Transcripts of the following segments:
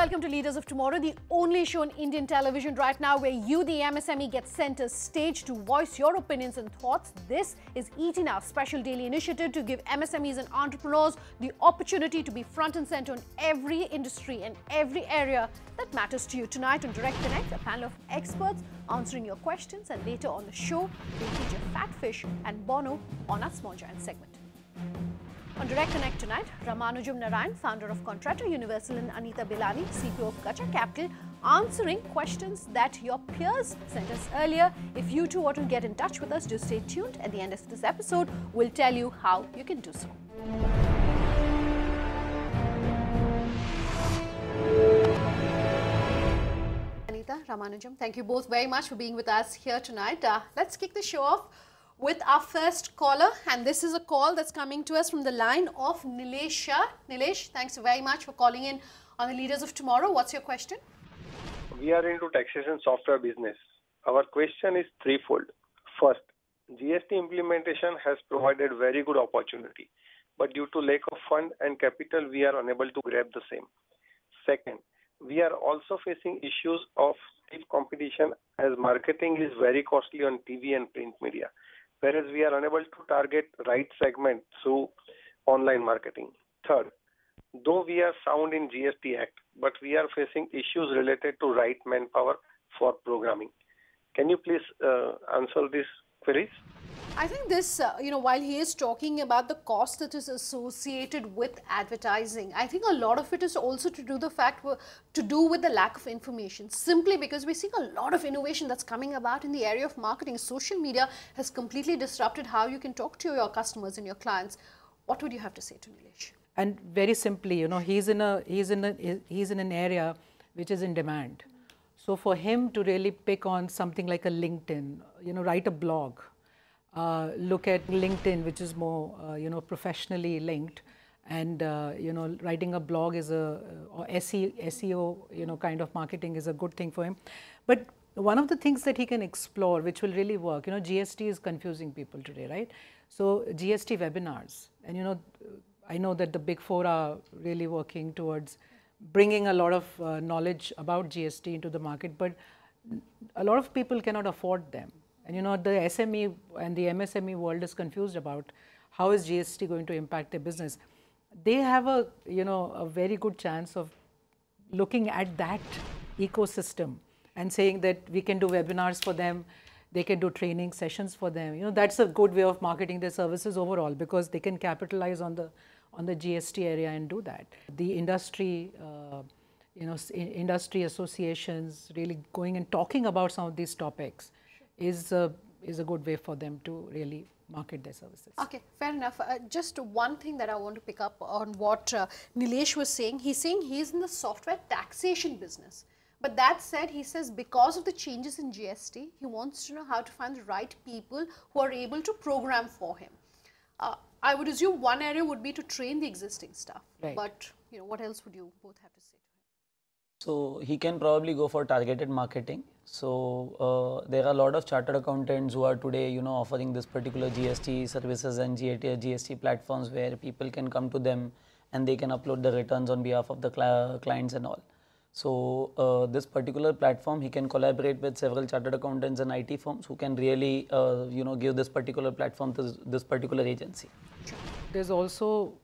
welcome to Leaders of Tomorrow, the only show on Indian television right now where you, the MSME, get center stage to voice your opinions and thoughts. This is ET Now, special daily initiative to give MSMEs and entrepreneurs the opportunity to be front and center on every industry and every area that matters to you. Tonight on Direct Connect, a panel of experts answering your questions, and later on the show, we'll feature Fat Fish and Bono on our Small Giant segment. On Direct Connect tonight, Ramanujam Narayan, founder of Contractor Universal, and Anita Bilani, CPO of Gacha Capital, answering questions that your peers sent us earlier. If you too want to get in touch with us, do stay tuned. At the end of this episode, we'll tell you how you can do so. Anita, Ramanujam, thank you both very much for being with us here tonight. Let's kick the show off with our first caller, and this is a call that's coming to us from the line of Nilesh. Nilesh, thanks very much for calling in on the Leaders of Tomorrow. What's your question? We are into taxation software business. Our question is threefold. First, GST implementation has provided very good opportunity, but due to lack of fund and capital, we are unable to grab the same. Second, we are also facing issues of stiff competition as marketing is very costly on TV and print media, whereas we are unable to target right segment through online marketing. Third, though we are sound in GST Act, but we are facing issues related to right manpower for programming. Can you please answer these queries? I think this, while he is talking about the cost that is associated with advertising, I think a lot of it is also to do with the lack of information. Simply because we're seeing a lot of innovation that's coming about in the area of marketing. Social media has completely disrupted how you can talk to your customers and your clients. What would you have to say to Nilesh? And very simply, he's in an area which is in demand. So for him to really pick on something like a LinkedIn, write a blog. Look at LinkedIn, which is more, professionally linked, and writing a blog is or SEO, kind of marketing is a good thing for him. But one of the things that he can explore, which will really work, GST is confusing people today, right? So GST webinars, and I know that the Big Four are really working towards bringing a lot of knowledge about GST into the market, but a lot of people cannot afford them. And the SME and the MSME world is confused about how is GST going to impact their business. They have a very good chance of looking at that ecosystem and saying that we can do webinars for them, they can do training sessions for them. That's a good way of marketing their services overall, because they can capitalize on the GST area and do that. The industry, industry associations really going and talking about some of these topics is a good way for them to really market their services. Okay, fair enough. Just one thing that I want to pick up on what Nilesh was saying. He's saying he's in the software taxation business. But that said, he says because of the changes in GST, he wants to know how to find the right people who are able to program for him. I would assume one area would be to train the existing staff. Right. But what else would you both have to say to him? So he can probably go for targeted marketing. So there are a lot of chartered accountants who are today, offering this particular GST services and GST platforms where people can come to them and they can upload the returns on behalf of the clients and all. So this particular platform, he can collaborate with several chartered accountants and IT firms who can really, give this particular platform to this particular agency. There's also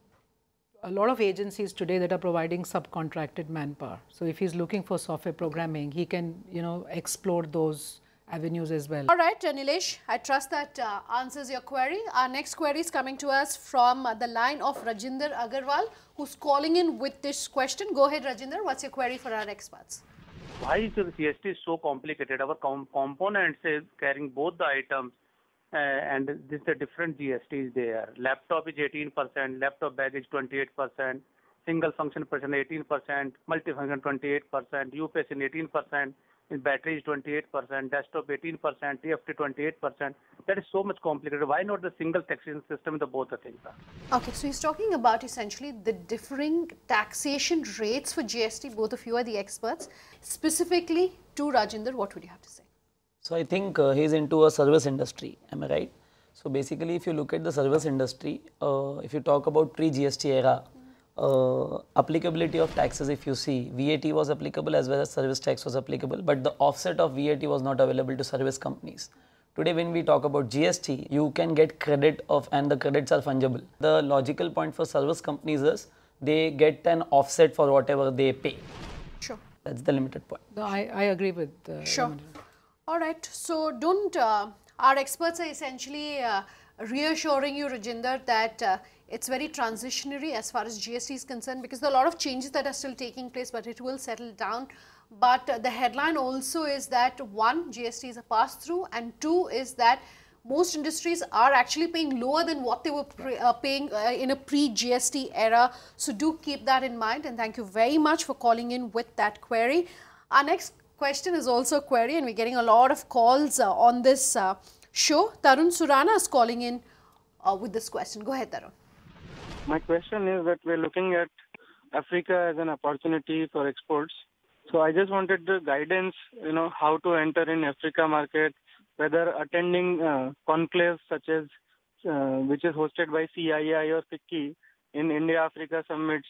a lot of agencies today that are providing subcontracted manpower. So if he's looking for software programming, he can, explore those avenues as well. All right, Nilesh, I trust that answers your query. Our next query is coming to us from the line of Rajinder Agarwal, who's calling in with this question. Go ahead, Rajinder. What's your query for our experts? Why is the GST so complicated? Our components is carrying both the items, and this is a different GST is there. Laptop is 18%, laptop bag is 28%, single function person 18%, multifunction 28%, UPS in 18%, in battery is 28%, desktop 18%, TFT 28%. That is so much complicated. Why not the single taxation system in the both the things? Okay, so he's talking about essentially the differing taxation rates for GST. Both of you are the experts. Specifically to Rajinder, what would you have to say? So I think he's into a service industry, am I right? So basically if you look at the service industry, if you talk about pre-GST era, applicability of taxes, if you see, VAT was applicable as well as service tax was applicable, but the offset of VAT was not available to service companies. Today when we talk about GST, you can get credit of, and the credits are fungible. The logical point for service companies is they get an offset for whatever they pay. Sure. That's the limited point. No, I agree with Sure. All right. So, don't our experts are essentially reassuring you, Rajinder, that it's very transitionary as far as GST is concerned, because there are a lot of changes that are still taking place, but it will settle down. But the headline also is that one, GST is a pass-through, and two is that most industries are actually paying lower than what they were paying in a pre-GST era. So do keep that in mind, and thank you very much for calling in with that query. Our next question is also a query, and we're getting a lot of calls on this show. Tarun Surana is calling in with this question. Go ahead, Tarun. My question is that we're looking at Africa as an opportunity for exports. So I just wanted the guidance, how to enter in Africa market, whether attending conclaves such as which is hosted by CII or FICCI in India-Africa summits,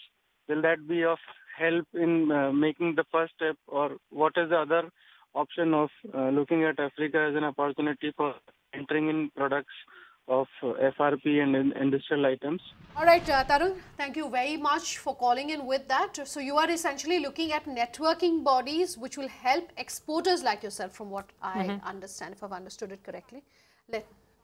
will that be of help in making the first step, or what is the other option of looking at Africa as an opportunity for entering in products of FRP and industrial items? All right, Tarun, thank you very much for calling in with that. So you are essentially looking at networking bodies which will help exporters like yourself, from what I understand, if I've understood it correctly.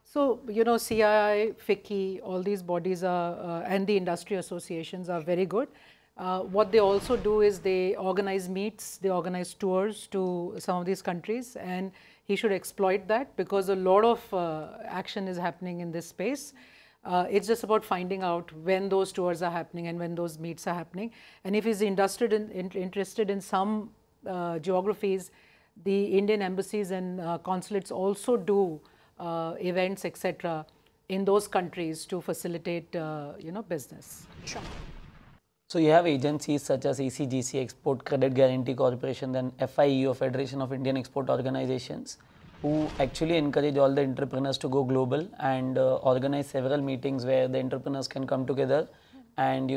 So, CII, FICCI, all these bodies are, and the industry associations are very good. What they also do is they organize meets, they organize tours to some of these countries, and he should exploit that, because a lot of action is happening in this space. It's just about finding out when those tours are happening and when those meets are happening. And if he's interested in some geographies, the Indian embassies and consulates also do events, etc., in those countries to facilitate, business. Sure. So you have agencies such as ECGC, Export Credit Guarantee Corporation, then FIEO, Federation of Indian Export Organizations, who actually encourage all the entrepreneurs to go global and organize several meetings where the entrepreneurs can come together and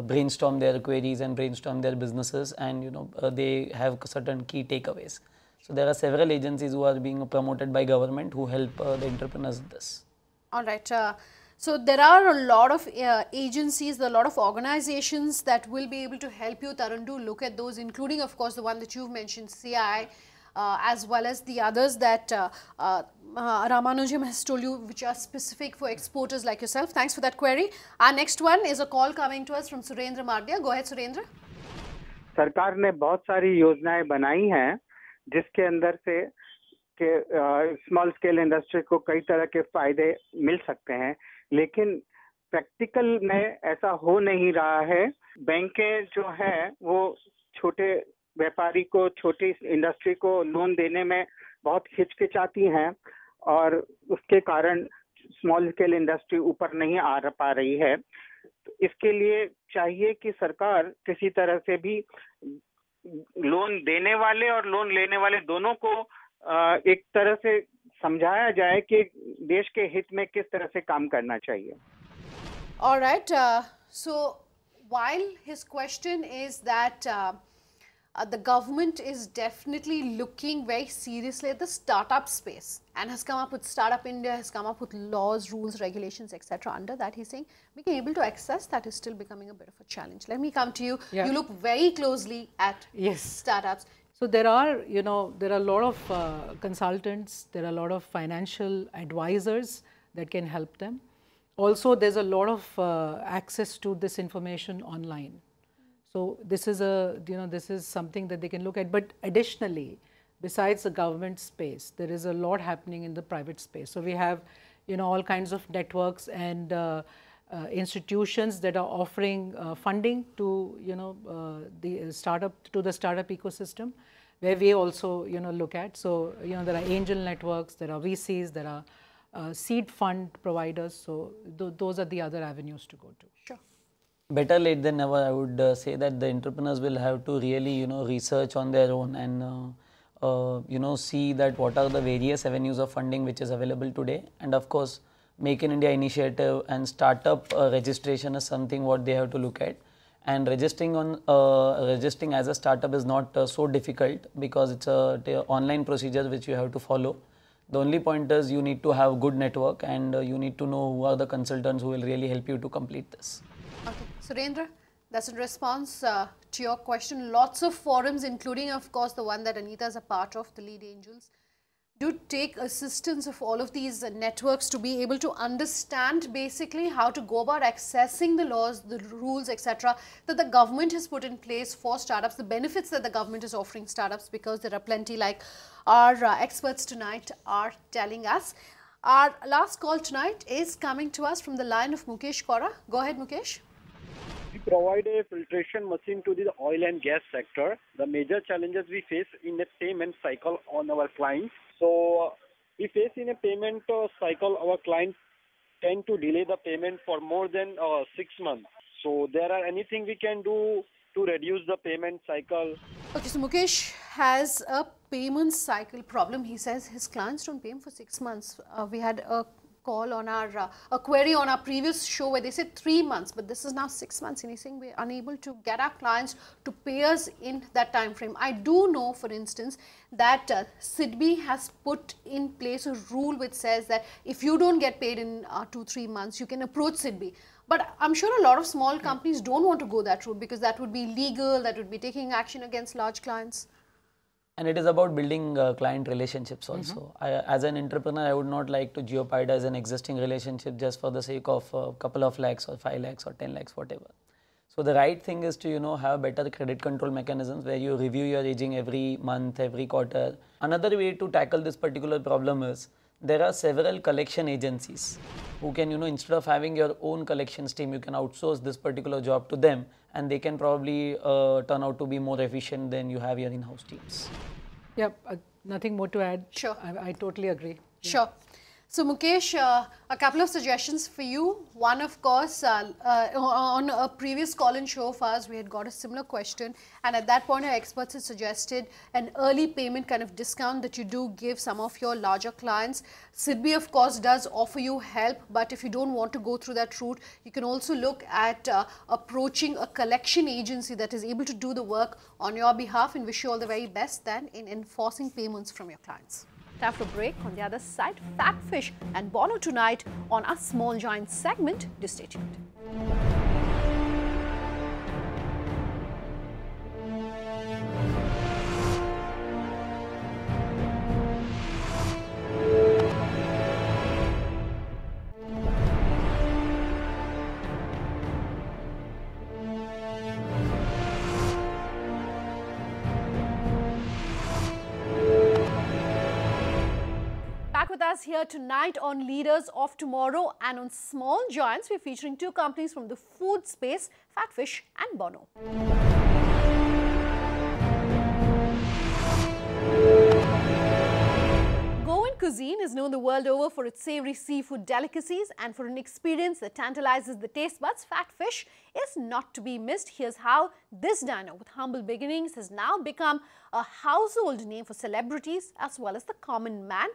brainstorm their queries and brainstorm their businesses, and they have certain key takeaways. So there are several agencies who are being promoted by government who help the entrepreneurs in this. All right. So there are a lot of agencies, there are a lot of organizations that will be able to help you, Tarun. Do look at those, including, of course, the one that you've mentioned, CII, as well as the others that Ramanujam has told you, which are specific for exporters like yourself. Thanks for that query. Our next one is a call coming to us from Surendra Mardia. Go ahead, Surendra. सरकार ने बहुत सारी योजनाएं बनाई हैं जिसके अंदर से स्मॉल स्केल इंडस्ट्री को कई तरह के फायदे मिल सकते हैं, लेकिन प्रैक्टिकल में ऐसा हो नहीं रहा है। बैंकें जो हैं वो छोटे व्यापारी को, छोटी इंडस्ट्री को लोन देने में बहुत हिचकिचाती हैं, और उसके कारण स्मॉल स्केल इंडस्ट्री ऊपर नहीं आ पा रही है। तो इसके लिए चाहिए कि सरकार किसी तरह से भी लोन देने वाले और लोन लेने वाले दोनों को एक तरह से समझाया जाए कि देश के हित में किस तरह से काम करना चाहिए। All right. So while his question is that the government is definitely looking very seriously at the startup space and has come up with Startup India, has come up with laws, rules, regulations, etc. Under that, he's saying being able to access that is still becoming a bit of a challenge. Let me come to you. Yeah. You look very closely at startups. So there are, there are a lot of consultants, there are a lot of financial advisors that can help them. Also, there's a lot of access to this information online. So this is this is something that they can look at. But additionally, besides the government space, there is a lot happening in the private space. So we have, all kinds of networks and institutions that are offering funding to the startup ecosystem, where we also look at. So there are angel networks, there are VCs, there are seed fund providers. So those are the other avenues to go to. Sure. Better late than never, I would say that the entrepreneurs will have to really research on their own and see that what are the various avenues of funding which is available today, and of course Make in India initiative and startup registration is something what they have to look at. And registering as a startup is not so difficult because it's a online procedure which you have to follow. The only point is you need to have good network and you need to know who are the consultants who will really help you to complete this. Okay, Surendra, that's in response to your question. Lots of forums, including of course the one that Anita is a part of, the Lead Angels, do take assistance of all of these networks to be able to understand basically how to go about accessing the laws, the rules, etc. that the government has put in place for startups, the benefits that the government is offering startups, because there are plenty like our experts tonight are telling us. Our last call tonight is coming to us from the line of Mukesh Kaura. Go ahead, Mukesh. We provide a filtration machine to the oil and gas sector. The major challenges we face in the payment cycle on our clients. So we face in a payment cycle, our clients tend to delay the payment for more than 6 months. So there are anything we can do to reduce the payment cycle? Okay, so Mukesh has a payment cycle problem. He says his clients don't pay him for 6 months. We had a call on our a query on our previous show where they said 3 months, but this is now 6 months, and he's saying we're unable to get our clients to pay us in that time frame. I do know, for instance, that SIDBI has put in place a rule which says that if you don't get paid in 2-3 months, you can approach SIDBI. But I'm sure a lot of small companies don't want to go that route because that would be legal, that would be taking action against large clients. And it is about building client relationships also. As an entrepreneur, I would not like to jeopardize an existing relationship just for the sake of a couple of lakhs or 5 lakhs or 10 lakhs, whatever. So the right thing is to, have better credit control mechanisms where you review your aging every month, every quarter. Another way to tackle this particular problem is there are several collection agencies who can, instead of having your own collections team, you can outsource this particular job to them, and they can probably turn out to be more efficient than you have your in-house teams. Yep, nothing more to add. Sure. I totally agree. Yeah. Sure. So Mukesh, a couple of suggestions for you. One, of course, on a previous call-in show of ours, we had got a similar question, and at that point our experts had suggested an early payment kind of discount that you do give some of your larger clients. SIDBI, of course, does offer you help, but if you don't want to go through that route, you can also look at approaching a collection agency that is able to do the work on your behalf, and wish you all the very best then in enforcing payments from your clients. Time for a break. On the other side, Fatfish and Bono tonight on our Small Giants segment. Do stay tuned. With us here tonight on Leaders of Tomorrow, and on Small Giants, we're featuring two companies from the food space, Fatfish and Bono. Goan cuisine is known the world over for its savory seafood delicacies, and for an experience that tantalizes the taste buds, Fatfish is not to be missed. Here's how this diner with humble beginnings has now become a household name for celebrities as well as the common man.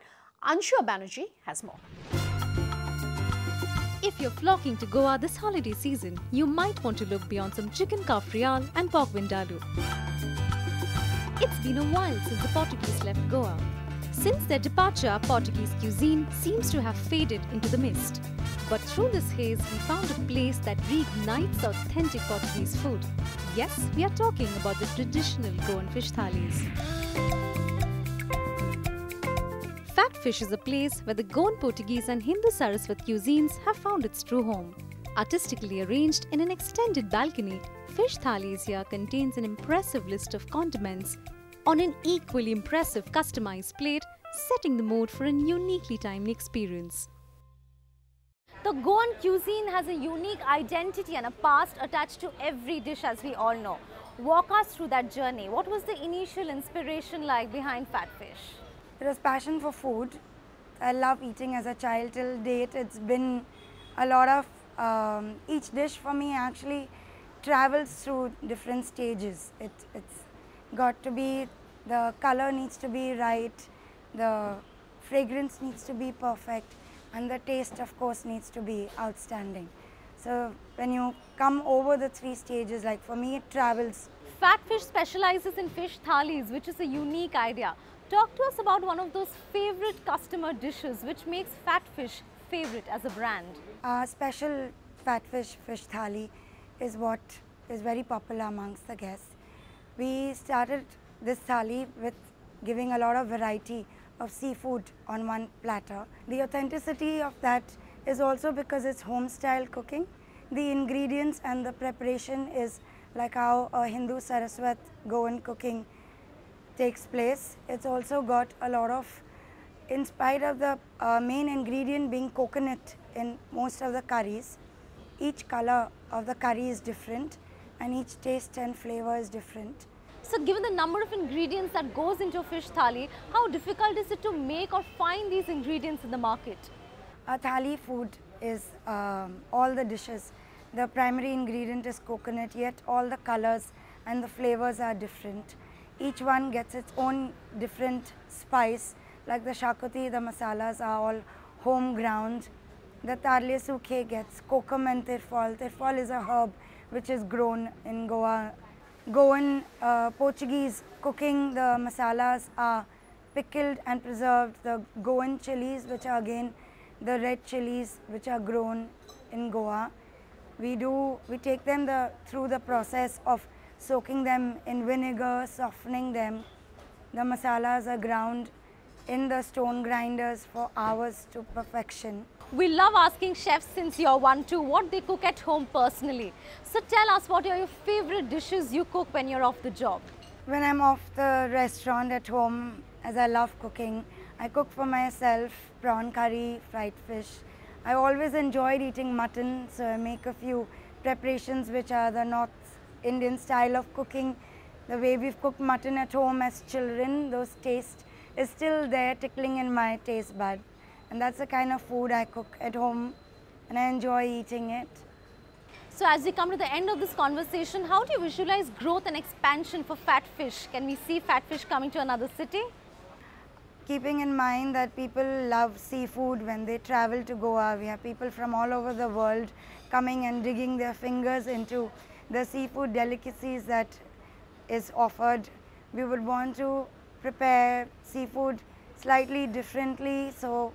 Anshu Banerjee has more. If you're flocking to Goa this holiday season, you might want to look beyond some chicken kafrial and pork vindaloo. It's been a while since the Portuguese left Goa. Since their departure, Portuguese cuisine seems to have faded into the mist. But through this haze, we found a place that reignites authentic Portuguese food. Yes, we are talking about the traditional Goan fish thalis. Fatfish is a place where the Goan Portuguese and Hindu Saraswat cuisines have found its true home. Artistically arranged in an extended balcony, Fish Thalis here contains an impressive list of condiments on an equally impressive customized plate, setting the mood for a uniquely timed experience. The Goan cuisine has a unique identity and a past attached to every dish, as we all know. Walk us through that journey. What was the initial inspiration like behind Fatfish? It was passion for food. I love eating as a child till date. It's been a lot of, each dish for me actually travels through different stages. It's got to be, the color needs to be right, the fragrance needs to be perfect, and the taste of course needs to be outstanding. So when you come over the 3 stages, like for me it travels. Fat Fish specializes in fish thalis, which is a unique idea. Talk to us about one of those favorite customer dishes which makes Fat Fish favorite as a brand. Our special Fat Fish fish thali is what is very popular amongst the guests. We started this thali with giving a lot of variety of seafood on one platter. The authenticity of that is also because it's home style cooking. The ingredients and the preparation is like how a Hindu Saraswat Goan cooking takes place. It's also got a lot of, in spite of the main ingredient being coconut in most of the curries, each color of the curry is different and each taste and flavor is different. So given the number of ingredients that goes into a fish thali, how difficult is it to make or find these ingredients in the market? A thali food is all the dishes. The primary ingredient is coconut, yet all the colors and the flavors are different. Each one gets its own different spice. Like the shakoti, the masalas are all home ground. The tarle sukhe gets kokum and tirfal. Tirfal is a herb which is grown in Goa. Goan Portuguese cooking, the masalas are pickled and preserved. The Goan chilies, which are again the red chilies which are grown in Goa. We take them through the process of soaking them in vinegar, softening them. The masalas are ground in the stone grinders for hours to perfection. We love asking chefs since you're one too what they cook at home personally. So tell us, what are your favorite dishes you cook when you're off the job? When I'm off the restaurant at home, as I love cooking, I cook for myself prawn curry, fried fish. I always enjoyed eating mutton, so I make a few preparations which are the North Indian style of cooking. The way we've cooked mutton at home as children, those taste is still there tickling in my taste bud. And that's the kind of food I cook at home and I enjoy eating it. So as we come to the end of this conversation, how do you visualize growth and expansion for Fat Fish? Can we see Fat Fish coming to another city? Keeping in mind that people love seafood when they travel to Goa, we have people from all over the world coming and digging their fingers into the seafood delicacies that is offered. We would want to prepare seafood slightly differently so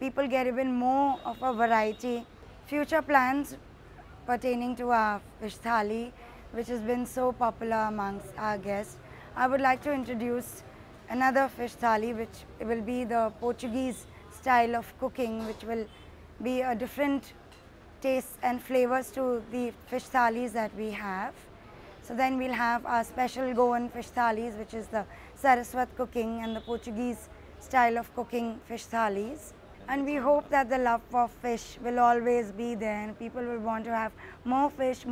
people get even more of a variety. Future plans pertaining to our fish thali, which has been so popular amongst our guests. I would like to introduce another fish thali, which will be the Portuguese style of cooking, which will be a different tastes and flavors to the fish thalis that we have. So then we'll have our special Goan fish thalis, which is the Saraswat cooking and the Portuguese style of cooking fish thalis. And we hope that the love for fish will always be there and people will want to have more fish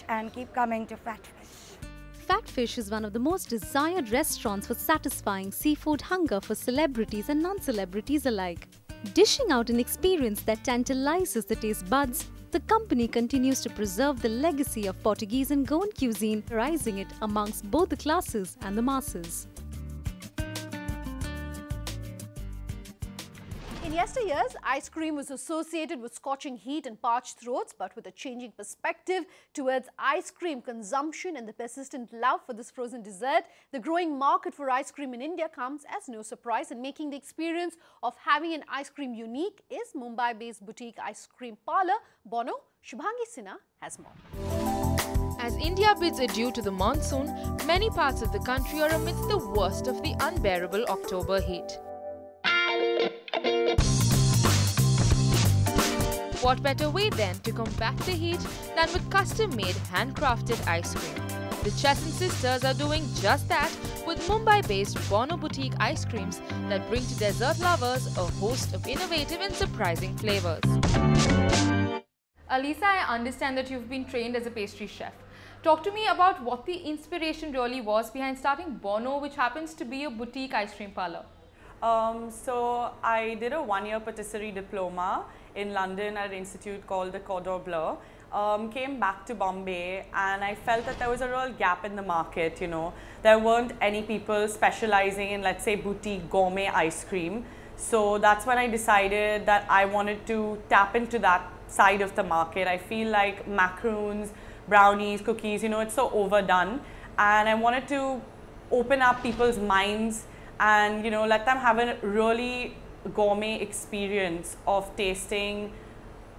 and keep coming to Fat Fish. Fat Fish is one of the most desired restaurants for satisfying seafood hunger for celebrities and non-celebrities alike. Dishing out an experience that tantalizes the taste buds, the company continues to preserve the legacy of Portuguese and Goan cuisine, rising it amongst both the classes and the masses. In yesteryears, ice cream was associated with scorching heat and parched throats, but with a changing perspective towards ice cream consumption and the persistent love for this frozen dessert, the growing market for ice cream in India comes as no surprise, and making the experience of having an ice cream unique is Mumbai-based boutique ice cream parlour Bono. Shubhangi Sinha has more. As India bids adieu to the monsoon, many parts of the country are amidst the worst of the unbearable October heat. What better way then to combat the heat than with custom-made handcrafted ice cream? The Chesson sisters are doing just that with Mumbai-based Bono boutique ice creams that bring to dessert lovers a host of innovative and surprising flavors. Alisa, I understand that you've been trained as a pastry chef. Talk to me about what the inspiration really was behind starting Bono, which happens to be a boutique ice cream parlour. So I did a one-year patisserie diploma in London at an institute called the Cordon Bleu. Came back to Bombay and I felt that there was a real gap in the market, you know. There weren't any people specializing in, let's say, boutique gourmet ice cream. So that's when I decided that I wanted to tap into that side of the market. I feel like macaroons, brownies, cookies, it's so overdone. And I wanted to open up people's minds and, let them have a really gourmet experience of tasting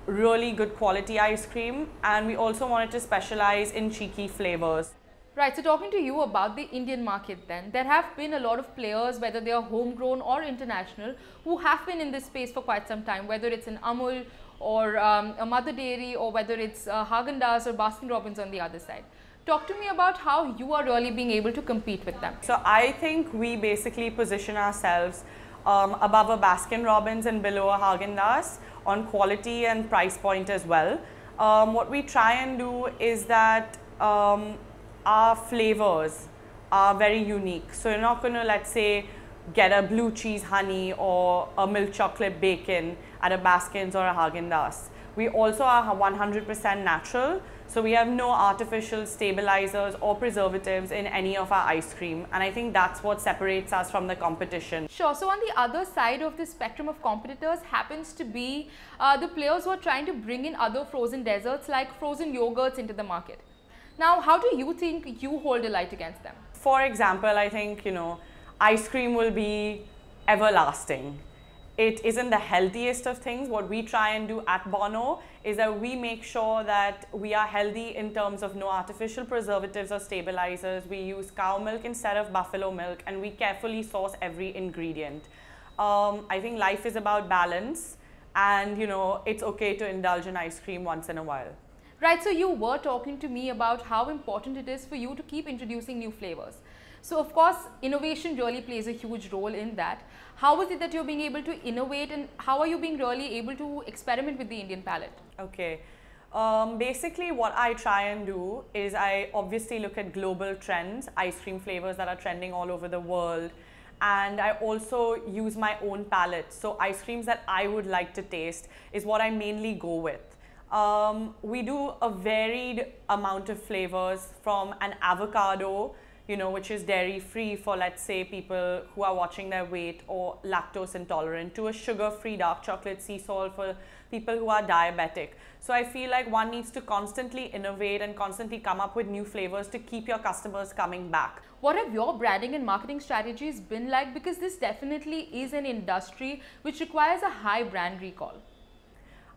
really good quality ice cream. And we also wanted to specialize in cheeky flavors. Right, so talking to you about the Indian market then, there have been a lot of players, whether they are homegrown or international, who have been in this space for quite some time, whether it's an Amul or a Mother Dairy, or whether it's Haagen-Dazs or Baskin-Robbins on the other side. Talk to me about how you are really being able to compete with them. So I think we basically position ourselves above a Baskin-Robbins and below a Haagen-Dazs on quality and price point as well. What we try and do is that our flavors are very unique. So you're not going to, let's say, get a blue cheese honey or a milk chocolate bacon at a Baskin's or a Haagen-Dazs. We also are 100% natural. So we have no artificial stabilizers or preservatives in any of our ice cream. And I think that's what separates us from the competition. Sure. So on the other side of the spectrum of competitors happens to be the players who are trying to bring in other frozen desserts like frozen yogurts into the market. Now, how do you think you hold a light against them? For example, I think, ice cream will be everlasting. It isn't the healthiest of things. What we try and do at Bono is that we make sure that we are healthy in terms of no artificial preservatives or stabilizers. We use cow milk instead of buffalo milk, and we carefully source every ingredient. I think life is about balance, and it's okay to indulge in ice cream once in a while. Right, so you were talking to me about how important it is for you to keep introducing new flavors. So of course, innovation really plays a huge role in that. How is it that you're being able to innovate, and how are you being really able to experiment with the Indian palate? Okay, basically what I try and do is I obviously look at global trends, ice cream flavors that are trending all over the world. And I also use my own palate. So ice creams that I would like to taste is what I mainly go with. We do a varied amount of flavors, from an avocado, which is dairy free for, let's say, people who are watching their weight or lactose intolerant, to a sugar free dark chocolate sea salt for people who are diabetic. So I feel like one needs to constantly innovate and constantly come up with new flavors to keep your customers coming back. What have your branding and marketing strategies been like? Because this definitely is an industry which requires a high brand recall.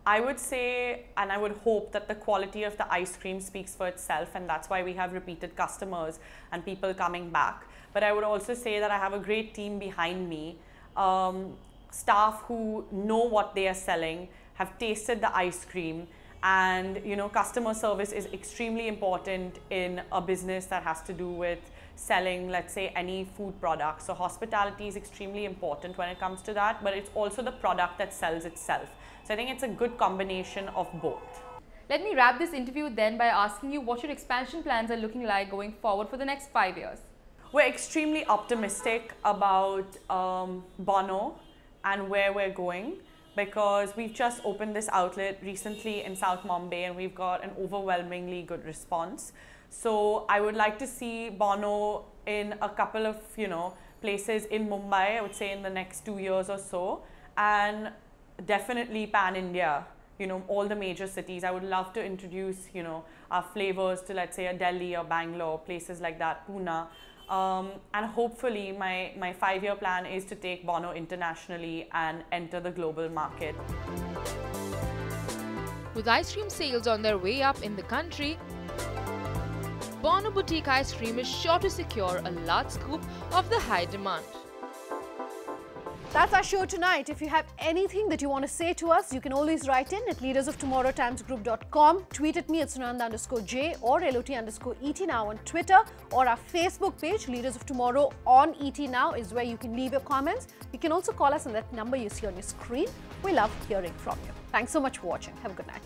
I would say, and I would hope, that the quality of the ice cream speaks for itself, and that's why we have repeated customers and people coming back. But I would also say that I have a great team behind me, staff who know what they are selling, have tasted the ice cream, and customer service is extremely important in a business that has to do with selling, let's say, any food product. So hospitality is extremely important when it comes to that, but it's also the product that sells itself. So I think it's a good combination of both. Let me wrap this interview then by asking you what your expansion plans are looking like going forward for the next 5 years. We're extremely optimistic about Bono and where we're going, because we've just opened this outlet recently in South Mumbai and we've got an overwhelmingly good response. So I would like to see Bono in a couple of places in Mumbai, I would say in the next 2 years or so, and definitely pan-India, all the major cities. I would love to introduce, our flavors to, let's say, a Delhi or Bangalore, places like that, Pune. And hopefully my 5-year plan is to take Bono internationally and enter the global market. With ice cream sales on their way up in the country, Bono Boutique Ice Cream is sure to secure a large scoop of the high demand. That's our show tonight. If you have anything that you want to say to us, you can always write in at leadersoftomorrowtimesgroup.com. Tweet at me at Sunanda_J or LOT_ET Now on Twitter, or our Facebook page, Leaders of Tomorrow on ET Now, is where you can leave your comments. You can also call us on that number you see on your screen. We love hearing from you. Thanks so much for watching. Have a good night.